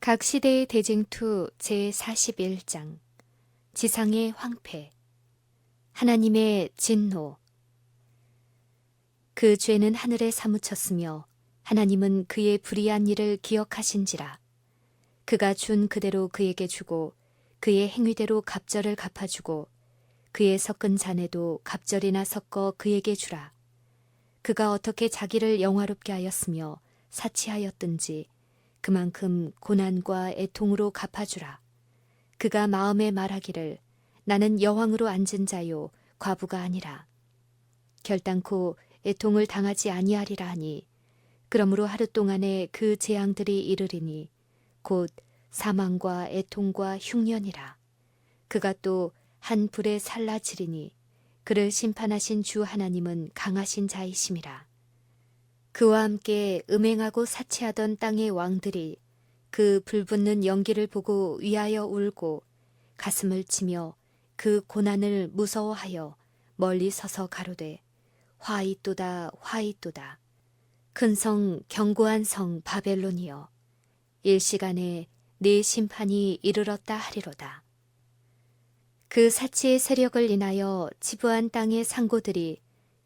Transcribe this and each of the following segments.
각 시대의 대쟁투 제41장 지상의 황폐 하나님의 진노. 그 죄는 하늘에 사무쳤으며 하나님은 그의 불의한 일을 기억하신지라. 그가 준 그대로 그에게 주고 그의 행위대로 갑절을 갚아주고 그의 섞은 잔에도 갑절이나 섞어 그에게 주라. 그가 어떻게 자기를 영화롭게 하였으며 사치하였든지 그만큼 고난과 애통으로 갚아주라. 그가 마음에 말하기를 나는 여왕으로 앉은 자요 과부가 아니라 결단코 애통을 당하지 아니하리라 하니 그러므로 하루 동안에 그 재앙들이 이르리니 곧 사망과 애통과 흉년이라. 그가 또 한 불에 살라지리니 그를 심판하신 주 하나님은 강하신 자이심이라. 그와 함께 음행하고 사치하던 땅의 왕들이 그 불붙는 연기를 보고 위하여 울고 가슴을 치며 그 고난을 무서워하여 멀리 서서 가로되 화이또다 화이또다. 큰 성 견고한 성 바벨론이여 일시간에 네 심판이 이르렀다 하리로다. 그 사치의 세력을 인하여 지부한 땅의 상고들이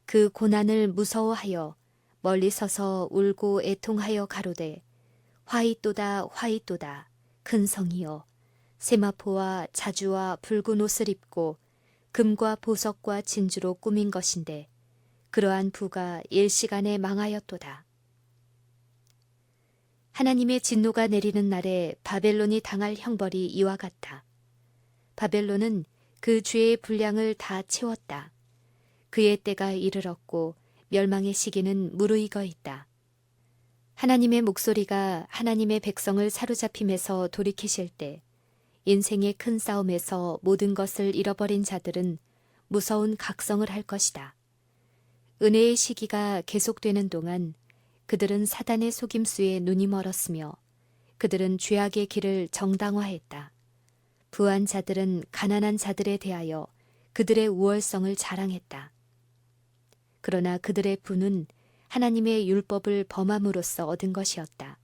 그 고난을 무서워하여 멀리 서서 울고 애통하여 가로되 화이또다 화이또다. 큰 성이여 세마포와 자주와 붉은 옷을 입고 금과 보석과 진주로 꾸민 것인데 그러한 부가 일시간에 망하였도다. 하나님의 진노가 내리는 날에 바벨론이 당할 형벌이 이와 같다. 바벨론은 그 죄의 분량을 다 채웠다. 그의 때가 이르렀고 멸망의 시기는 무르익어 있다. 하나님의 목소리가 하나님의 백성을 사로잡힘에서 돌이키실 때 인생의 큰 싸움에서 모든 것을 잃어버린 자들은 무서운 각성을 할 것이다. 은혜의 시기가 계속되는 동안 그들은 사단의 속임수에 눈이 멀었으며 그들은 죄악의 길을 정당화했다. 부한 자들은 가난한 자들에 대하여 그들의 우월성을 자랑했다. 그러나 그들의 부는 하나님의 율법을 범함으로써 얻은 것이었다.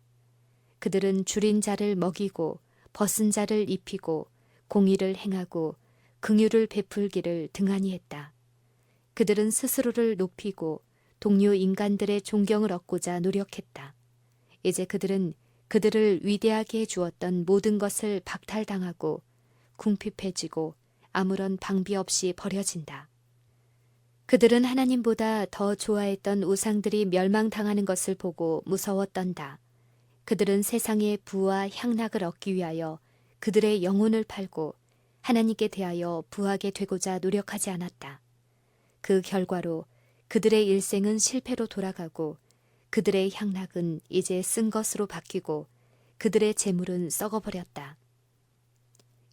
그들은 줄인 자를 먹이고 벗은 자를 입히고 공의를 행하고 긍휼을 베풀기를 등한히 했다. 그들은 스스로를 높이고 동료 인간들의 존경을 얻고자 노력했다. 이제 그들은 그들을 위대하게 해주었던 모든 것을 박탈당하고 궁핍해지고 아무런 방비 없이 버려진다. 그들은 하나님보다 더 좋아했던 우상들이 멸망당하는 것을 보고 무서웠던다. 그들은 세상의 부와 향락을 얻기 위하여 그들의 영혼을 팔고 하나님께 대하여 부하게 되고자 노력하지 않았다. 그 결과로 그들의 일생은 실패로 돌아가고 그들의 향락은 이제 쓴 것으로 바뀌고 그들의 재물은 썩어버렸다.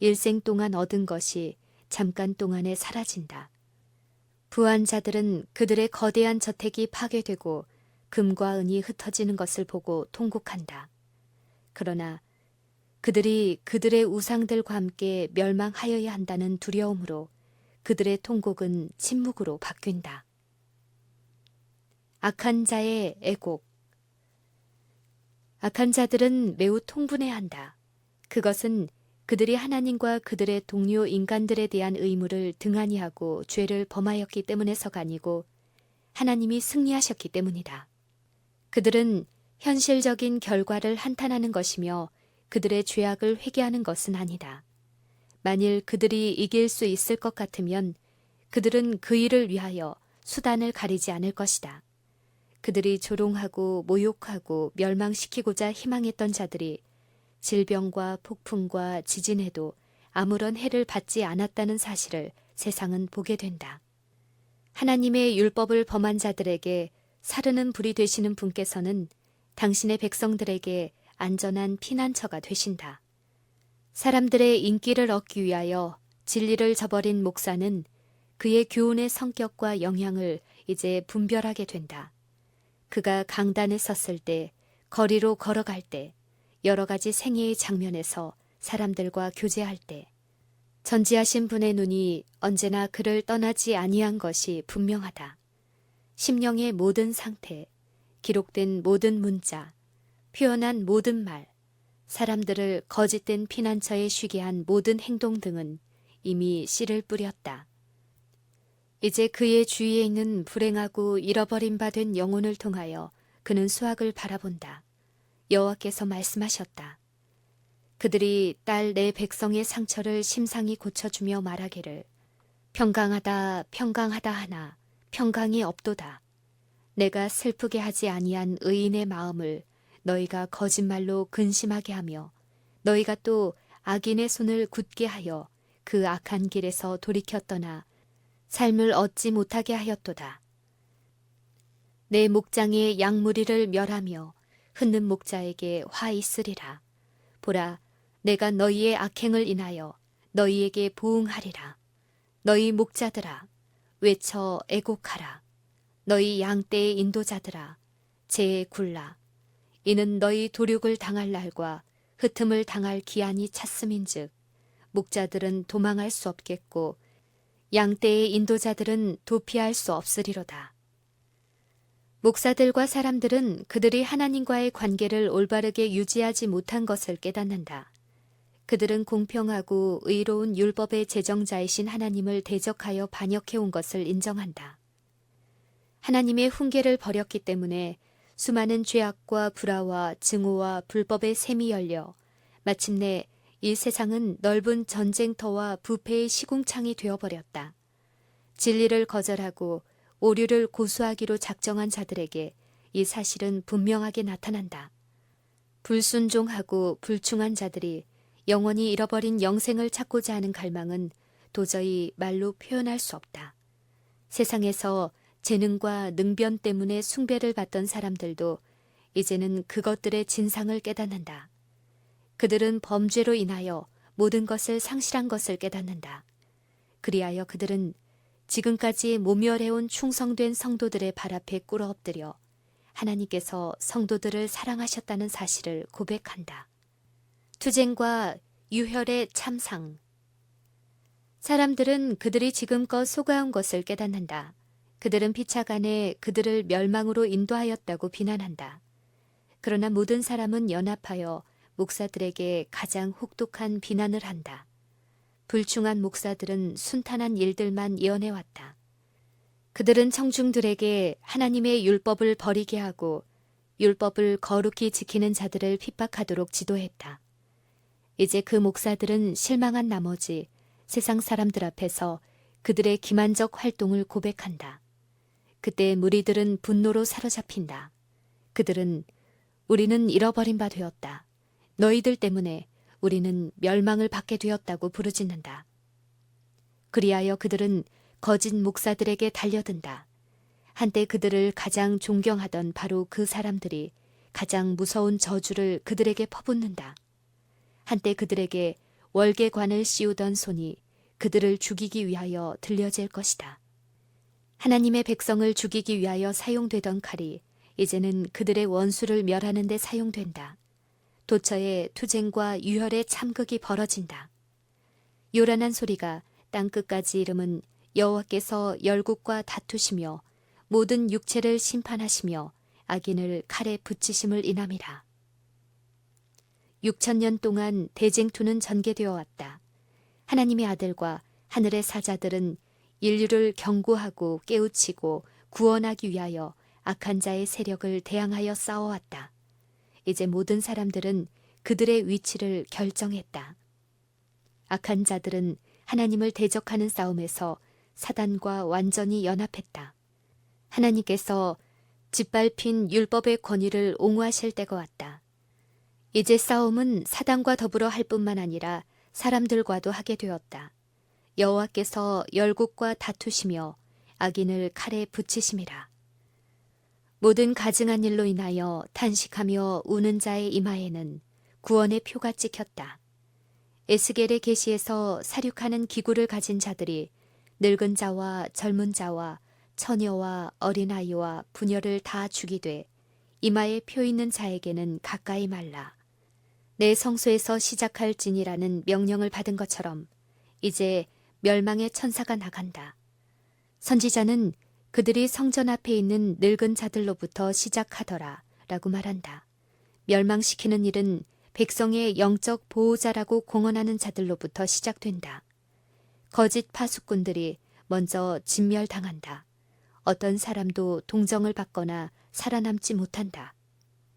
일생 동안 얻은 것이 잠깐 동안에 사라진다. 부한 자들은 그들의 거대한 저택이 파괴되고 금과 은이 흩어지는 것을 보고 통곡한다. 그러나 그들이 그들의 우상들과 함께 멸망하여야 한다는 두려움으로 그들의 통곡은 침묵으로 바뀐다. 악한 자의 애곡. 악한 자들은 매우 통분해한다. 그것은 그들이 하나님과 그들의 동료 인간들에 대한 의무를 등한히 하고 죄를 범하였기 때문에서가 아니고 하나님이 승리하셨기 때문이다. 그들은 현실적인 결과를 한탄하는 것이며 그들의 죄악을 회개하는 것은 아니다. 만일 그들이 이길 수 있을 것 같으면 그들은 그 일을 위하여 수단을 가리지 않을 것이다. 그들이 조롱하고 모욕하고 멸망시키고자 희망했던 자들이 질병과 폭풍과 지진에도 아무런 해를 받지 않았다는 사실을 세상은 보게 된다. 하나님의 율법을 범한 자들에게 사르는 불이 되시는 분께서는 당신의 백성들에게 안전한 피난처가 되신다. 사람들의 인기를 얻기 위하여 진리를 저버린 목사는 그의 교훈의 성격과 영향을 이제 분별하게 된다. 그가 강단에 섰을 때, 거리로 걸어갈 때, 여러 가지 생애의 장면에서 사람들과 교제할 때 전지하신 분의 눈이 언제나 그를 떠나지 아니한 것이 분명하다. 심령의 모든 상태, 기록된 모든 문자, 표현한 모든 말, 사람들을 거짓된 피난처에 쉬게 한 모든 행동 등은 이미 씨를 뿌렸다. 이제 그의 주위에 있는 불행하고 잃어버린 바 된 영혼을 통하여 그는 수확을 바라본다. 여호와께서 말씀하셨다. 그들이 딸 내 백성의 상처를 심상히 고쳐주며 말하기를 평강하다 평강하다 하나 평강이 없도다. 내가 슬프게 하지 아니한 의인의 마음을 너희가 거짓말로 근심하게 하며 너희가 또 악인의 손을 굳게 하여 그 악한 길에서 돌이켰더나 삶을 얻지 못하게 하였도다. 내 목장의 양무리를 멸하며 흩는 목자에게 화 있으리라. 보라, 내가 너희의 악행을 인하여 너희에게 보응하리라. 너희 목자들아, 외쳐 애곡하라. 너희 양떼의 인도자들아, 재에 굴라. 이는 너희 도륙을 당할 날과 흩음을 당할 기한이 찼음인즉 목자들은 도망할 수 없겠고 양떼의 인도자들은 도피할 수 없으리로다. 목사들과 사람들은 그들이 하나님과의 관계를 올바르게 유지하지 못한 것을 깨닫는다. 그들은 공평하고 의로운 율법의 제정자이신 하나님을 대적하여 반역해온 것을 인정한다. 하나님의 훈계를 버렸기 때문에 수많은 죄악과 불화와 증오와 불법의 샘이 열려 마침내 이 세상은 넓은 전쟁터와 부패의 시궁창이 되어버렸다. 진리를 거절하고 오류를 고수하기로 작정한 자들에게 이 사실은 분명하게 나타난다. 불순종하고 불충한 자들이 영원히 잃어버린 영생을 찾고자 하는 갈망은 도저히 말로 표현할 수 없다. 세상에서 재능과 능변 때문에 숭배를 받던 사람들도 이제는 그것들의 진상을 깨닫는다. 그들은 범죄로 인하여 모든 것을 상실한 것을 깨닫는다. 그리하여 그들은 지금까지 모멸해온 충성된 성도들의 발 앞에 꿇어 엎드려 하나님께서 성도들을 사랑하셨다는 사실을 고백한다. 투쟁과 유혈의 참상. 사람들은 그들이 지금껏 속아온 것을 깨닫는다. 그들은 피차간에 그들을 멸망으로 인도하였다고 비난한다. 그러나 모든 사람은 연합하여 목사들에게 가장 혹독한 비난을 한다. 불충한 목사들은 순탄한 일들만 이어내왔다. 그들은 청중들에게 하나님의 율법을 버리게 하고 율법을 거룩히 지키는 자들을 핍박하도록 지도했다. 이제 그 목사들은 실망한 나머지 세상 사람들 앞에서 그들의 기만적 활동을 고백한다. 그때 무리들은 분노로 사로잡힌다. 그들은 우리는 잃어버린 바 되었다. 너희들 때문에 우리는 멸망을 받게 되었다고 부르짖는다. 그리하여 그들은 거짓 목사들에게 달려든다. 한때 그들을 가장 존경하던 바로 그 사람들이 가장 무서운 저주를 그들에게 퍼붓는다. 한때 그들에게 월계관을 씌우던 손이 그들을 죽이기 위하여 들려질 것이다. 하나님의 백성을 죽이기 위하여 사용되던 칼이 이제는 그들의 원수를 멸하는 데 사용된다. 도처에 투쟁과 유혈의 참극이 벌어진다. 요란한 소리가 땅끝까지 이름은 여호와께서 열국과 다투시며 모든 육체를 심판하시며 악인을 칼에 붙이심을 인함이라. 6,000년 동안 대쟁투는 전개되어 왔다. 하나님의 아들과 하늘의 사자들은 인류를 경고하고 깨우치고 구원하기 위하여 악한 자의 세력을 대항하여 싸워왔다. 이제 모든 사람들은 그들의 위치를 결정했다. 악한 자들은 하나님을 대적하는 싸움에서 사단과 완전히 연합했다. 하나님께서 짓밟힌 율법의 권위를 옹호하실 때가 왔다. 이제 싸움은 사단과 더불어 할 뿐만 아니라 사람들과도 하게 되었다. 여호와께서 열국과 다투시며 악인을 칼에 붙이심이라. 모든 가증한 일로 인하여 탄식하며 우는 자의 이마에는 구원의 표가 찍혔다. 에스겔의 계시에서 사륙하는 기구를 가진 자들이 늙은 자와 젊은 자와 처녀와 어린아이와 부녀를 다 죽이되 이마에 표 있는 자에게는 가까이 말라. 내 성소에서 시작할지니라는 명령을 받은 것처럼 이제 멸망의 천사가 나간다. 선지자는 그들이 성전 앞에 있는 늙은 자들로부터 시작하더라 라고 말한다. 멸망시키는 일은 백성의 영적 보호자라고 공언하는 자들로부터 시작된다. 거짓 파수꾼들이 먼저 진멸당한다. 어떤 사람도 동정을 받거나 살아남지 못한다.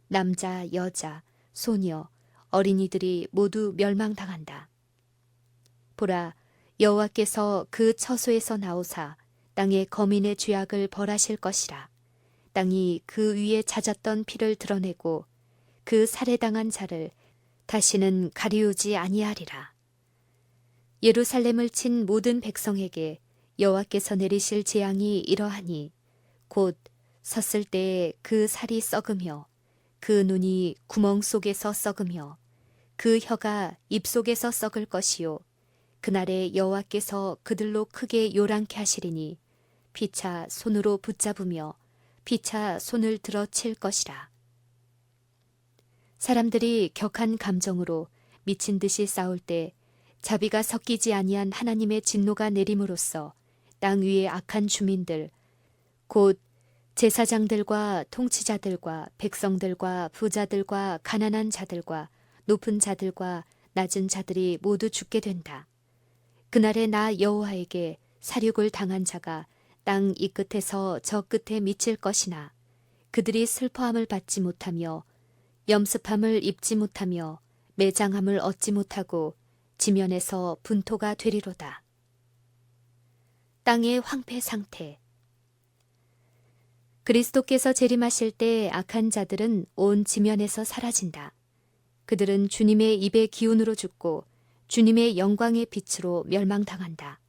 남자, 여자, 소녀, 어린이들이 모두 멸망당한다. 보라, 여호와께서 그 처소에서 나오사 땅의 거민의 죄악을 벌하실 것이라. 땅이 그 위에 잦았던 피를 드러내고 그 살해당한 자를 다시는 가리우지 아니하리라. 예루살렘을 친 모든 백성에게 여호와께서 내리실 재앙이 이러하니 곧 섰을 때에 그 살이 썩으며 그 눈이 구멍 속에서 썩으며 그 혀가 입 속에서 썩을 것이요 그날에 여호와께서 그들로 크게 요란케 하시리니 피차 손으로 붙잡으며 피차 손을 들어 칠 것이라. 사람들이 격한 감정으로 미친 듯이 싸울 때 자비가 섞이지 아니한 하나님의 진노가 내림으로써 땅 위의 악한 주민들, 곧 제사장들과 통치자들과 백성들과 부자들과 가난한 자들과 높은 자들과 낮은 자들이 모두 죽게 된다. 그날에 나 여호와에게 살육을 당한 자가 땅 이 끝에서 저 끝에 미칠 것이나 그들이 슬퍼함을 받지 못하며 염습함을 입지 못하며 매장함을 얻지 못하고 지면에서 분토가 되리로다. 땅의 황폐 상태. 그리스도께서 재림하실 때 악한 자들은 온 지면에서 사라진다. 그들은 주님의 입의 기운으로 죽고 주님의 영광의 빛으로 멸망당한다.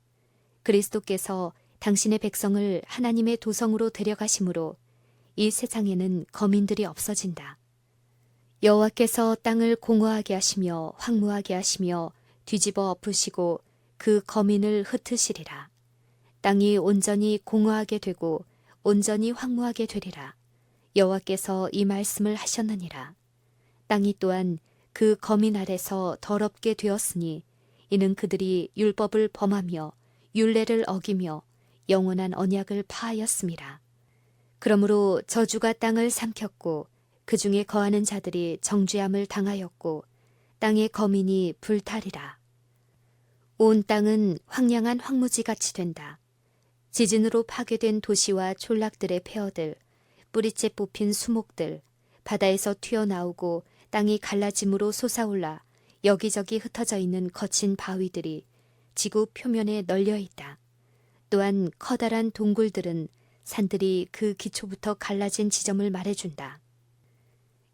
그리스도께서 당신의 백성을 하나님의 도성으로 데려가심으로 이 세상에는 거민들이 없어진다. 여호와께서 땅을 공허하게 하시며 황무하게 하시며 뒤집어 엎으시고 그 거민을 흩으시리라. 땅이 온전히 공허하게 되고 온전히 황무하게 되리라. 여호와께서 이 말씀을 하셨느니라. 땅이 또한 그 거민 아래서 더럽게 되었으니 이는 그들이 율법을 범하며 율례를 어기며 영원한 언약을 파하였음이라. 그러므로 저주가 땅을 삼켰고 그 중에 거하는 자들이 정죄함을 당하였고 땅의 거민이 불탈이라. 온 땅은 황량한 황무지같이 된다. 지진으로 파괴된 도시와 촌락들의 폐허들, 뿌리째 뽑힌 수목들, 바다에서 튀어나오고 땅이 갈라짐으로 솟아올라 여기저기 흩어져 있는 거친 바위들이 지구 표면에 널려 있다. 또한 커다란 동굴들은 산들이 그 기초부터 갈라진 지점을 말해준다.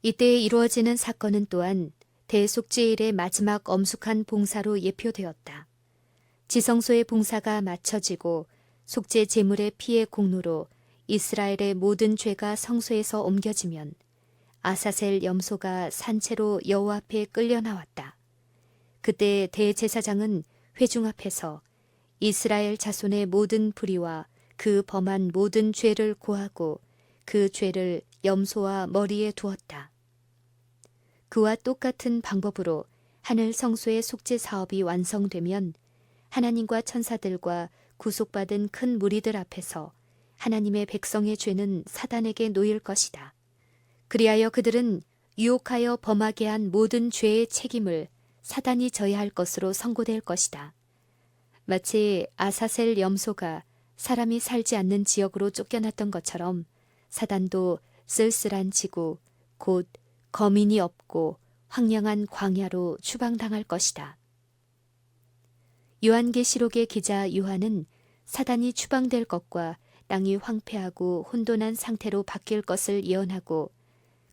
이때에 이루어지는 사건은 또한 대속죄일의 마지막 엄숙한 봉사로 예표되었다. 지성소의 봉사가 마쳐지고 속죄 제물의 피의 공로로 이스라엘의 모든 죄가 성소에서 옮겨지면 아사셀 염소가 산채로 여호와 앞에 끌려 나왔다. 그때 대제사장은 회중 앞에서 이스라엘 자손의 모든 불의와 그 범한 모든 죄를 고하고 그 죄를 염소와 머리에 두었다. 그와 똑같은 방법으로 하늘 성소의 속죄 사업이 완성되면 하나님과 천사들과 구속받은 큰 무리들 앞에서 하나님의 백성의 죄는 사단에게 놓일 것이다. 그리하여 그들은 유혹하여 범하게 한 모든 죄의 책임을 사단이 져야 할 것으로 선고될 것이다. 마치 아사셀 염소가 사람이 살지 않는 지역으로 쫓겨났던 것처럼 사단도 쓸쓸한 지구, 곧 거민이 없고 황량한 광야로 추방당할 것이다. 요한계시록의 기자 요한은 사단이 추방될 것과 땅이 황폐하고 혼돈한 상태로 바뀔 것을 예언하고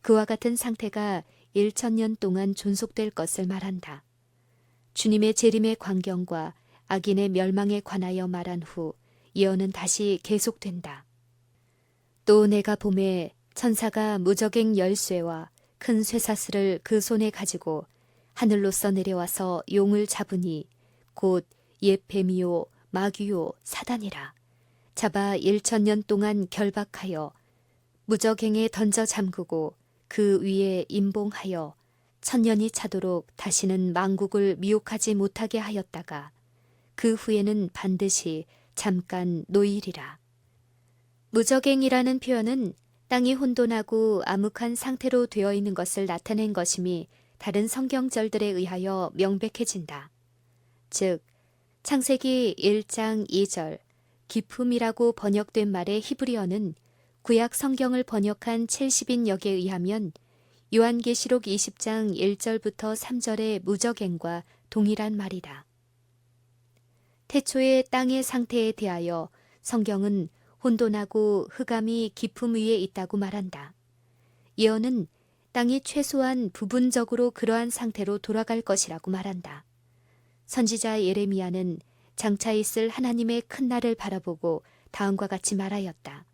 그와 같은 상태가 1000년 동안 존속될 것을 말한다. 주님의 재림의 광경과 악인의 멸망에 관하여 말한 후 예언은 다시 계속된다. 또 내가 보매 천사가 무저갱 열쇠와 큰 쇠사슬을 그 손에 가지고 하늘로서 내려와서 용을 잡으니 곧 옛 뱀이요 마귀요 사단이라. 잡아 1000년 동안 결박하여 무저갱에 던져 잠그고 그 위에 임봉하여 1000년이 차도록 다시는 만국을 미혹하지 못하게 하였다가 그 후에는 반드시 잠깐 놓이리라. 무저갱이라는 표현은 땅이 혼돈하고 암흑한 상태로 되어 있는 것을 나타낸 것임이 다른 성경절들에 의하여 명백해진다. 즉, 창세기 1장 2절 기품이라고 번역된 말의 히브리어는 구약 성경을 번역한 70인 역에 의하면 요한계시록 20장 1절부터 3절의 무저갱과 동일한 말이다. 태초의 땅의 상태에 대하여 성경은 혼돈하고 흑암이 깊음 위에 있다고 말한다. 예언은 땅이 최소한 부분적으로 그러한 상태로 돌아갈 것이라고 말한다. 선지자 예레미야는 장차 있을 하나님의 큰 날을 바라보고 다음과 같이 말하였다.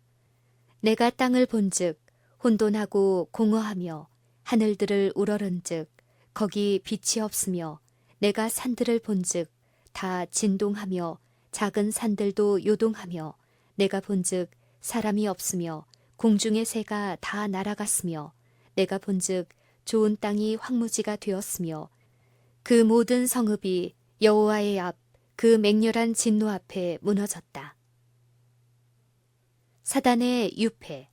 내가 땅을 본즉 혼돈하고 공허하며 하늘들을 우러른즉 거기 빛이 없으며 내가 산들을 본즉 다 진동하며 작은 산들도 요동하며 내가 본즉 사람이 없으며 공중의 새가 다 날아갔으며 내가 본즉 좋은 땅이 황무지가 되었으며 그 모든 성읍이 여호와의 앞 그 맹렬한 진노 앞에 무너졌다. 사단의 유패.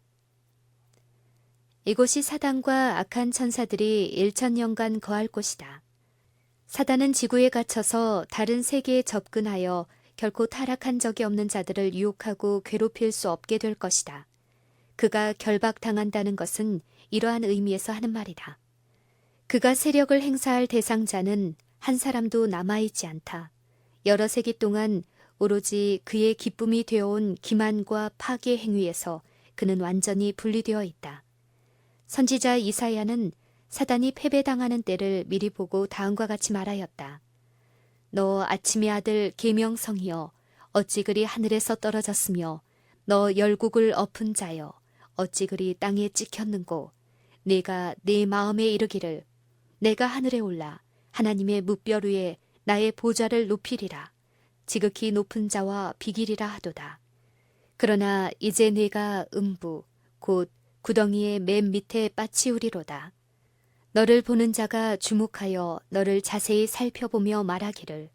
이곳이 사단과 악한 천사들이 1000년간 거할 곳이다. 사단은 지구에 갇혀서 다른 세계에 접근하여 결코 타락한 적이 없는 자들을 유혹하고 괴롭힐 수 없게 될 것이다. 그가 결박당한다는 것은 이러한 의미에서 하는 말이다. 그가 세력을 행사할 대상자는 한 사람도 남아있지 않다. 여러 세기 동안 오로지 그의 기쁨이 되어온 기만과 파괴 행위에서 그는 완전히 분리되어 있다. 선지자 이사야는 사단이 패배당하는 때를 미리 보고 다음과 같이 말하였다. 너 아침의 아들 계명성이여 어찌 그리 하늘에서 떨어졌으며 너 열국을 엎은 자여 어찌 그리 땅에 찍혔는고 네가 네 마음에 이르기를 내가 하늘에 올라 하나님의 무뼈 위에 나의 보좌를 높이리라 지극히 높은 자와 비기리라 하도다. 그러나 이제 네가 음부 곧 구덩이의 맨 밑에 빠치우리로다. 너를 보는 자가 주목하여 너를 자세히 살펴보며 말하기를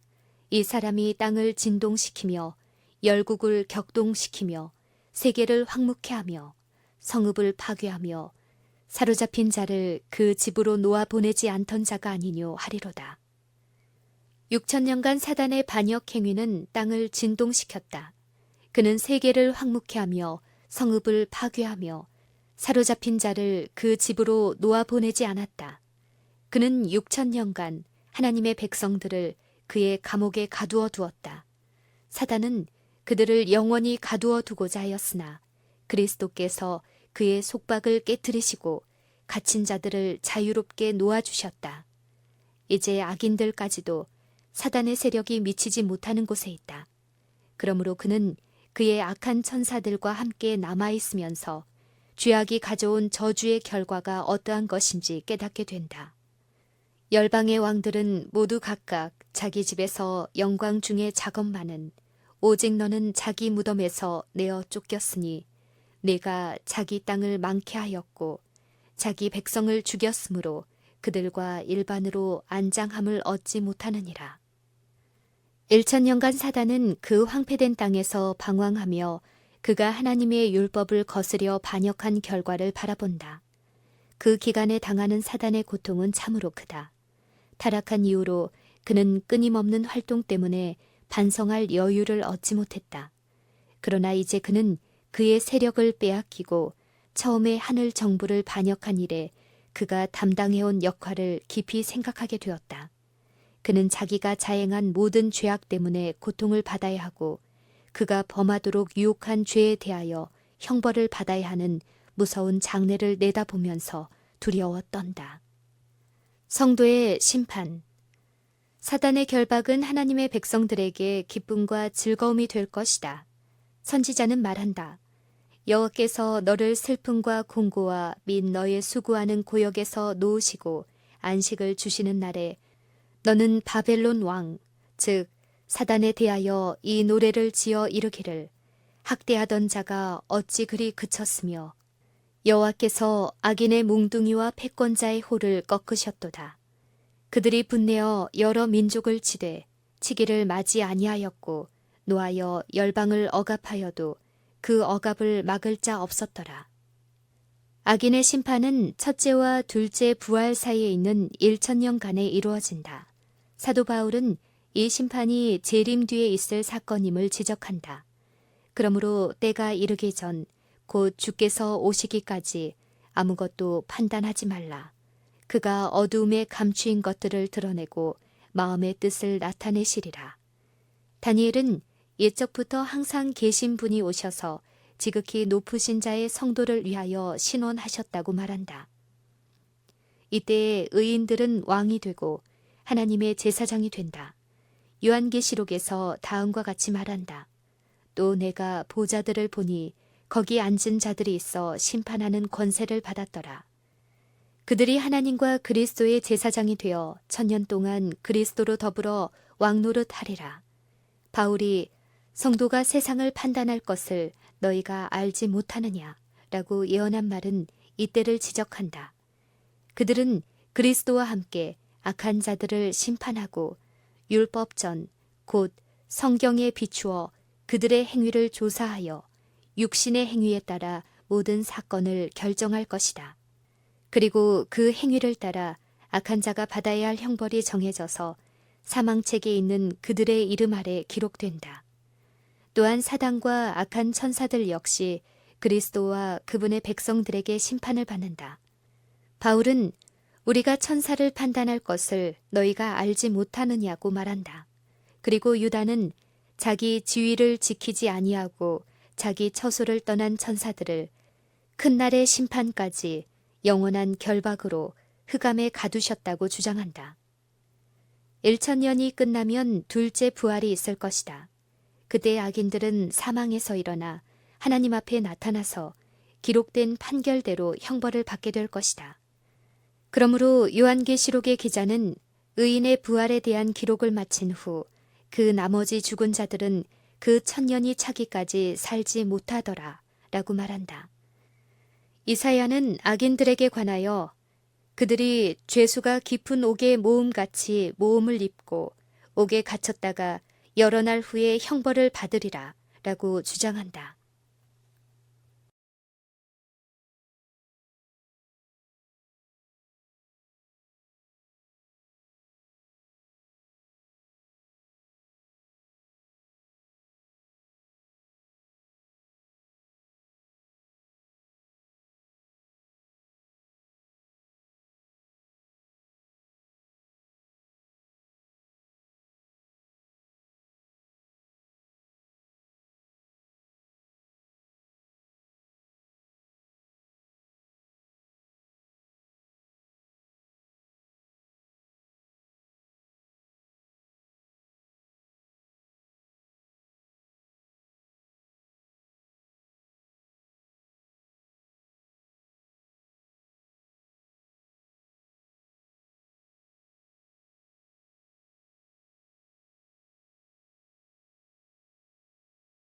이 사람이 땅을 진동시키며 열국을 격동시키며 세계를 황무케 하며 성읍을 파괴하며 사로잡힌 자를 그 집으로 놓아 보내지 않던 자가 아니뇨 하리로다. 6000년간 사단의 반역 행위는 땅을 진동시켰다. 그는 세계를 황무케 하며 성읍을 파괴하며 사로잡힌 자를 그 집으로 놓아 보내지 않았다. 그는 6000년간 하나님의 백성들을 그의 감옥에 가두어 두었다. 사단은 그들을 영원히 가두어 두고자 하였으나 그리스도께서 그의 속박을 깨뜨리시고 갇힌 자들을 자유롭게 놓아주셨다. 이제 악인들까지도 사단의 세력이 미치지 못하는 곳에 있다. 그러므로 그는 그의 악한 천사들과 함께 남아있으면서 죄악이 가져온 저주의 결과가 어떠한 것인지 깨닫게 된다. 열방의 왕들은 모두 각각 자기 집에서 영광 중에 작업만은 오직 너는 자기 무덤에서 내어 쫓겼으니 네가 자기 땅을 망케 하였고 자기 백성을 죽였으므로 그들과 일반으로 안장함을 얻지 못하느니라. 1000년간 사단은 그 황폐된 땅에서 방황하며 그가 하나님의 율법을 거스려 반역한 결과를 바라본다. 그 기간에 당하는 사단의 고통은 참으로 크다. 타락한 이후로 그는 끊임없는 활동 때문에 반성할 여유를 얻지 못했다. 그러나 이제 그는 그의 세력을 빼앗기고 처음에 하늘 정부를 반역한 일에 그가 담당해온 역할을 깊이 생각하게 되었다. 그는 자기가 자행한 모든 죄악 때문에 고통을 받아야 하고 그가 범하도록 유혹한 죄에 대하여 형벌을 받아야 하는 무서운 장래를 내다보면서 두려워 떤다. 성도의 심판. 사단의 결박은 하나님의 백성들에게 기쁨과 즐거움이 될 것이다. 선지자는 말한다. 여호와께서 너를 슬픔과 공고와 및 너의 수고하는 고역에서 놓으시고 안식을 주시는 날에 너는 바벨론 왕, 즉 사단에 대하여 이 노래를 지어 이르기를 학대하던 자가 어찌 그리 그쳤으며 여호와께서 악인의 몽둥이와 패권자의 호를 꺾으셨도다. 그들이 분내어 여러 민족을 치되 치기를 맞이 아니하였고 노하여 열방을 억압하여도 그 억압을 막을 자 없었더라. 악인의 심판은 첫째와 둘째 부활 사이에 있는 1000년간에 이루어진다. 사도 바울은 이 심판이 재림 뒤에 있을 사건임을 지적한다. 그러므로 때가 이르기 전 곧 주께서 오시기까지 아무것도 판단하지 말라. 그가 어두움에 감추인 것들을 드러내고 마음의 뜻을 나타내시리라. 다니엘은 옛적부터 항상 계신 분이 오셔서 지극히 높으신 자의 성도를 위하여 신원하셨다고 말한다. 이때에 의인들은 왕이 되고 하나님의 제사장이 된다. 요한계시록에서 다음과 같이 말한다. 또 내가 보좌들을 보니 거기 앉은 자들이 있어 심판하는 권세를 받았더라. 그들이 하나님과 그리스도의 제사장이 되어 1000년 동안 그리스도로 더불어 왕노릇 하리라. 바울이 성도가 세상을 판단할 것을 너희가 알지 못하느냐 라고 예언한 말은 이때를 지적한다. 그들은 그리스도와 함께 악한 자들을 심판하고 율법전 곧 성경에 비추어 그들의 행위를 조사하여 육신의 행위에 따라 모든 사건을 결정할 것이다. 그리고 그 행위를 따라 악한 자가 받아야 할 형벌이 정해져서 사망책에 있는 그들의 이름 아래 기록된다. 또한 사단과 악한 천사들 역시 그리스도와 그분의 백성들에게 심판을 받는다. 바울은 우리가 천사를 판단할 것을 너희가 알지 못하느냐고 말한다. 그리고 유다는 자기 지위를 지키지 아니하고 자기 처소를 떠난 천사들을 큰 날의 심판까지 영원한 결박으로 흑암에 가두셨다고 주장한다. 1000년이 끝나면 둘째 부활이 있을 것이다. 그때 악인들은 사망에서 일어나 하나님 앞에 나타나서 기록된 판결대로 형벌을 받게 될 것이다. 그러므로 요한계시록의 기자는 의인의 부활에 대한 기록을 마친 후 그 나머지 죽은 자들은 그 1000년이 차기까지 살지 못하더라 라고 말한다. 이사야는 악인들에게 관하여 그들이 죄수가 깊은 옥에 모음같이 모음을 입고 옥에 갇혔다가 여러 날 후에 형벌을 받으리라 라고 주장한다.